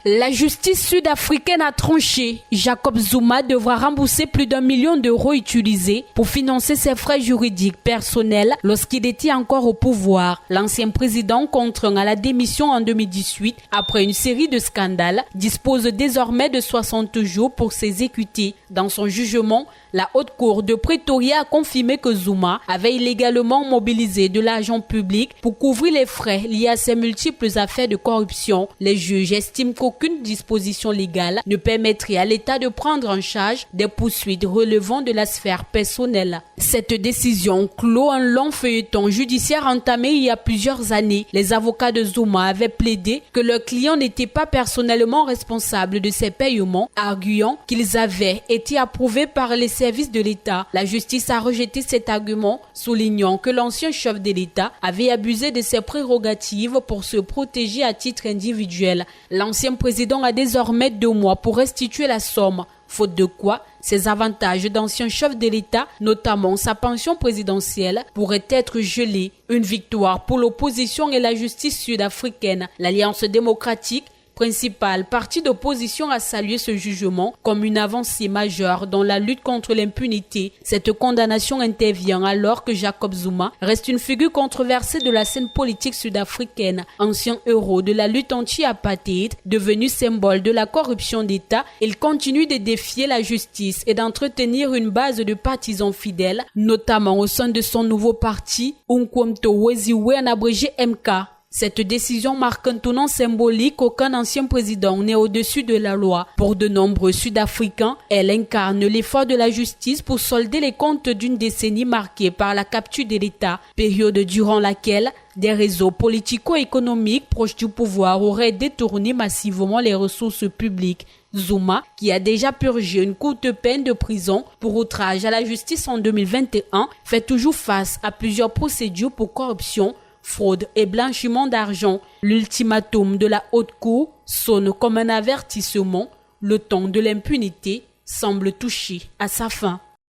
La justice sud-africaine a tranché. Jacob Zuma devra rembourser plus d'1 million d'euros utilisés pour financer ses frais juridiques personnels lorsqu'il était encore au pouvoir. L'ancien président, contraint à la démission en 2018 après une série de scandales, dispose désormais de 60 jours pour s'exécuter. Dans son jugement, la haute cour de Pretoria a confirmé que Zuma avait illégalement mobilisé de l'argent public pour couvrir les frais liés à ses multiples affaires de corruption. Les juges estiment qu'aucune disposition légale ne permettrait à l'État de prendre en charge des poursuites relevant de la sphère personnelle. Cette décision clôt un long feuilleton judiciaire entamé il y a plusieurs années. Les avocats de Zuma avaient plaidé que leur client n'était pas personnellement responsable de ces paiements, arguant qu'ils avaient été approuvés par les services de l'État. La justice a rejeté cet argument, soulignant que l'ancien chef de l'État avait abusé de ses prérogatives pour se protéger à titre individuel. L'ancien président a désormais 2 mois pour restituer la somme, faute de quoi ses avantages d'ancien chef de l'État, notamment sa pension présidentielle, pourraient être gelés. Une victoire pour l'opposition et la justice sud-africaine. L'Alliance démocratique, principal parti d'opposition, a salué ce jugement comme une avancée majeure dans la lutte contre l'impunité. Cette condamnation intervient alors que Jacob Zuma reste une figure controversée de la scène politique sud-africaine. Ancien héros de la lutte anti-apartheid, devenu symbole de la corruption d'État, il continue de défier la justice et d'entretenir une base de partisans fidèles, notamment au sein de son nouveau parti, Umkhonto weZiwe, en abrégé MK. Cette décision marque un tournant symbolique. Aucun ancien président n'est au-dessus de la loi. Pour de nombreux Sud-Africains, elle incarne l'effort de la justice pour solder les comptes d'une décennie marquée par la capture de l'État, période durant laquelle des réseaux politico-économiques proches du pouvoir auraient détourné massivement les ressources publiques. Zuma, qui a déjà purgé une courte peine de prison pour outrage à la justice en 2021, fait toujours face à plusieurs procédures pour corruption, fraude et blanchiment d'argent. L'ultimatum de la haute cour sonne comme un avertissement. Le temps de l'impunité semble toucher à sa fin.